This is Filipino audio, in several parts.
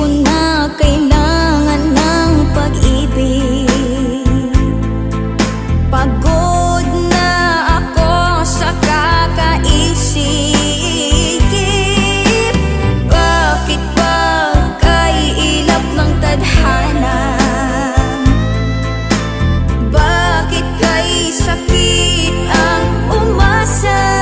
ko na kailangan ng pag-ibig. Pagod na ako sa kakaisip. Bakit ba kay ilap ng tadhana? Bakit kay sakit ang umasa?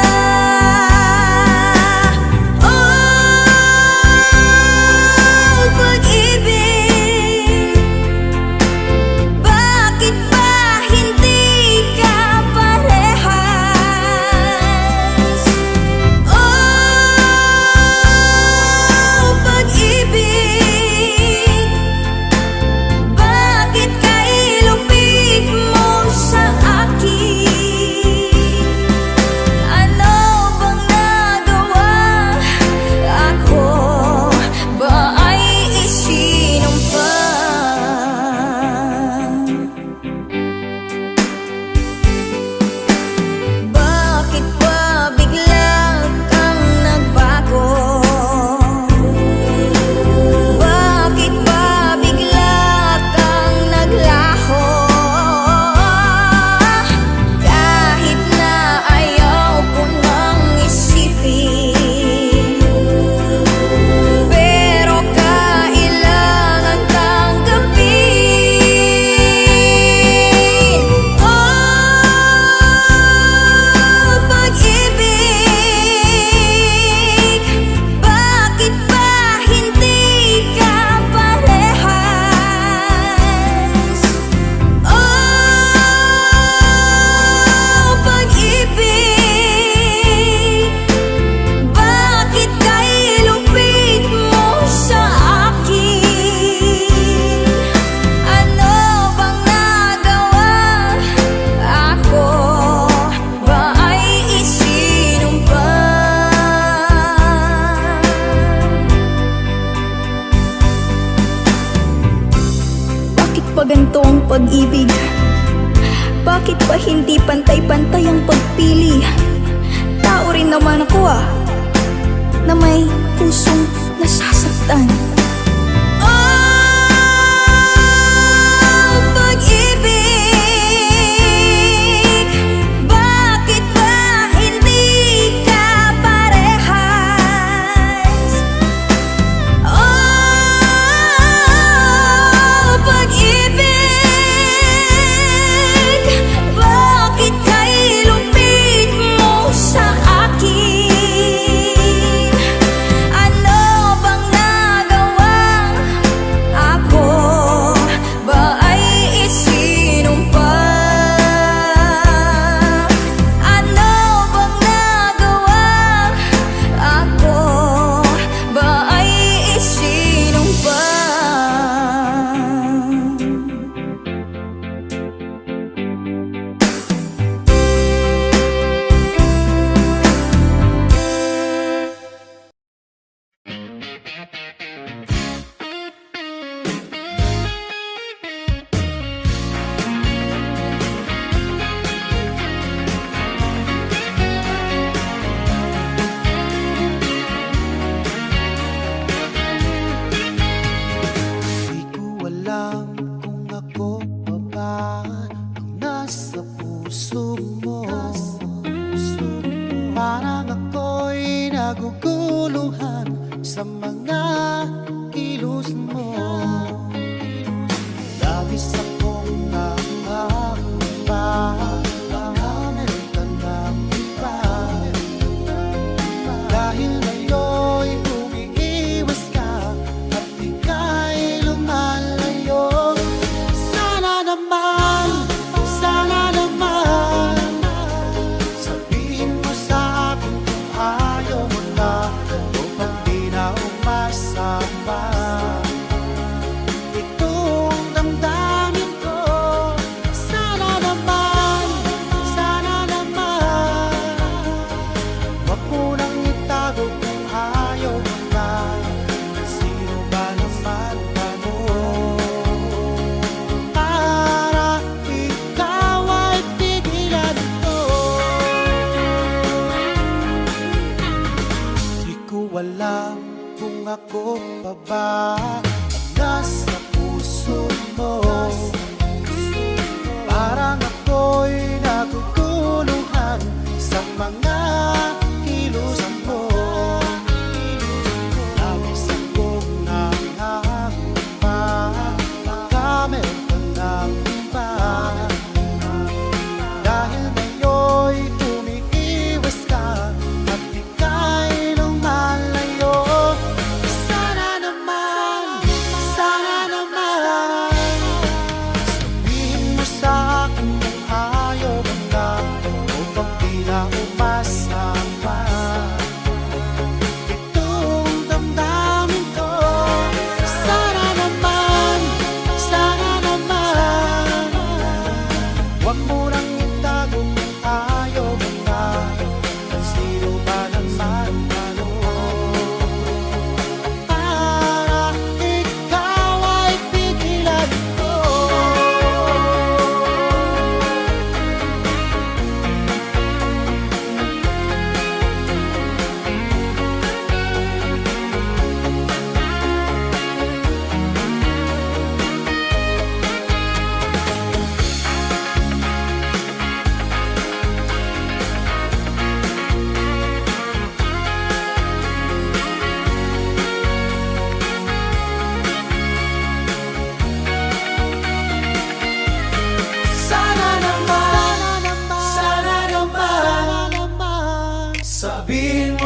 Ganito ang pag-ibig? Bakit ba hindi pantay-pantay ang pagpili? Tao rin naman ako na may pusong nasasaktan. Parang ako'y naguguluhan sa mga kilos mo. Labis akong nakakaba, nakamit ka ng iba. Dahil ngayon'y umiiwas ka at ika'y lumalayo. Sana naman sabihin mo sa akin kung ayaw mo na o pag di na umasa pa. Itong damdamin ko, sana naman wag mo nang itago kung ayaw mo na. Sino ba naman ako para ikaw ay tigilan ko? Di ko alam kung ako pa ba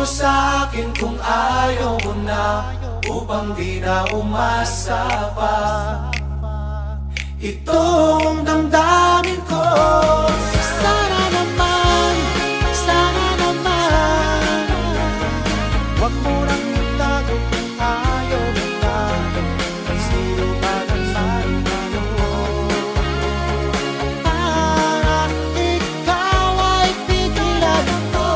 mo sa akin kung ayaw mo na, upang di na umasa pa. Itong damdamin ko, sana naman, wag mo nang itago kung ayaw mo na, sino ba naman ano, para ikaw ay pigilan ko.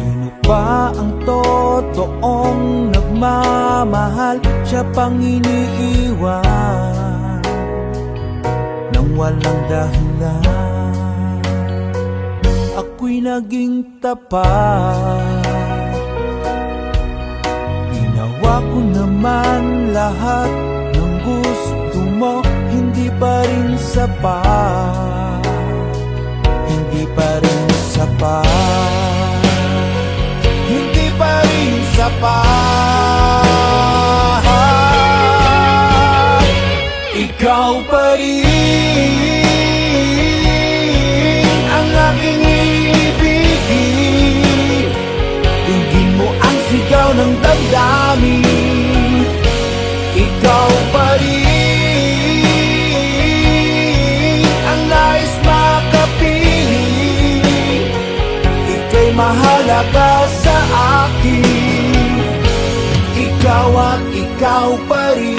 Sino pa ang totoong nagmamahal? Siya pang iniiwan nang walang dahilan. Ako'y naging tapat, ginawa ko naman lahat ng gusto mo. Hindi pa rin sapat, hindi pa rin sapat, hindi pa rin sapat. Ikaw pa rin ang aking ibigin. Tingin mo ang sigaw ng damdamin. Ikaw pa rin ang nais makapiling. Ika'y mahalaga sa akin. Ikaw at ikaw pa rin.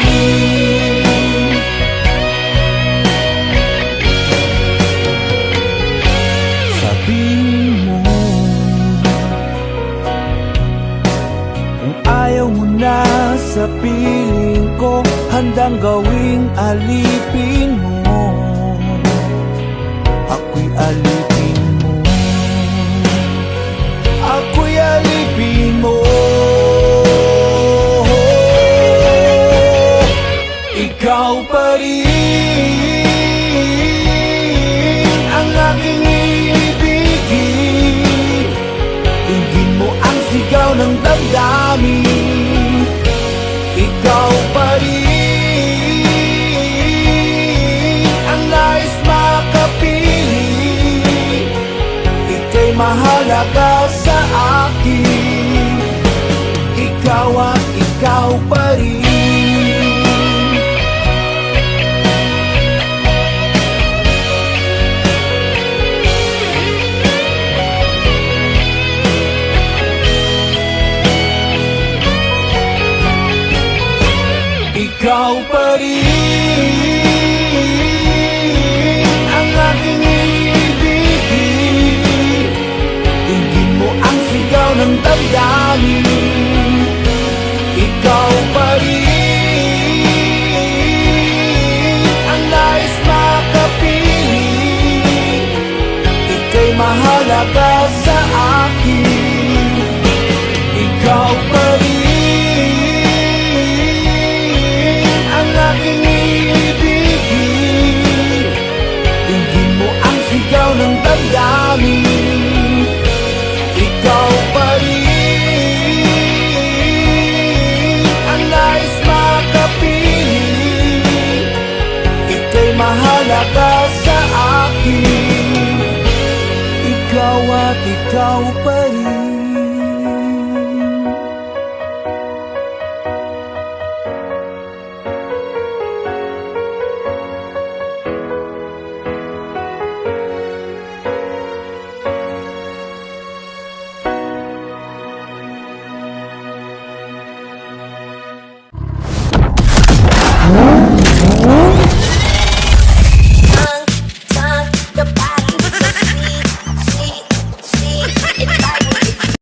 Sabihin mo kung ayaw mo na sa piling ko, handang gawing alipin mo. Ako'y alipin mo, ako'y alipin mo. Ikaw pa rin ang aking ibigin. Tingin mo ang sigaw ng damdamin. Ikaw pa rin ang nais makapiling. Ika'y mahalaga sa akin. Ikaw at ikaw pa rin. Ikaw pa rin ang aking ibigin. Tingin mo ang sigaw ng damdamin. Ikaw pa rin ang nais makapiling. Ika'y mahalaga sa akin. Ikaw pa rin ang aking ibigin. Tingin mo ang sigaw ng damdamin. Ikaw pa rin ang nais makapiling. Ika'y mahalaga sa akin. Ikaw at ikaw pa rin.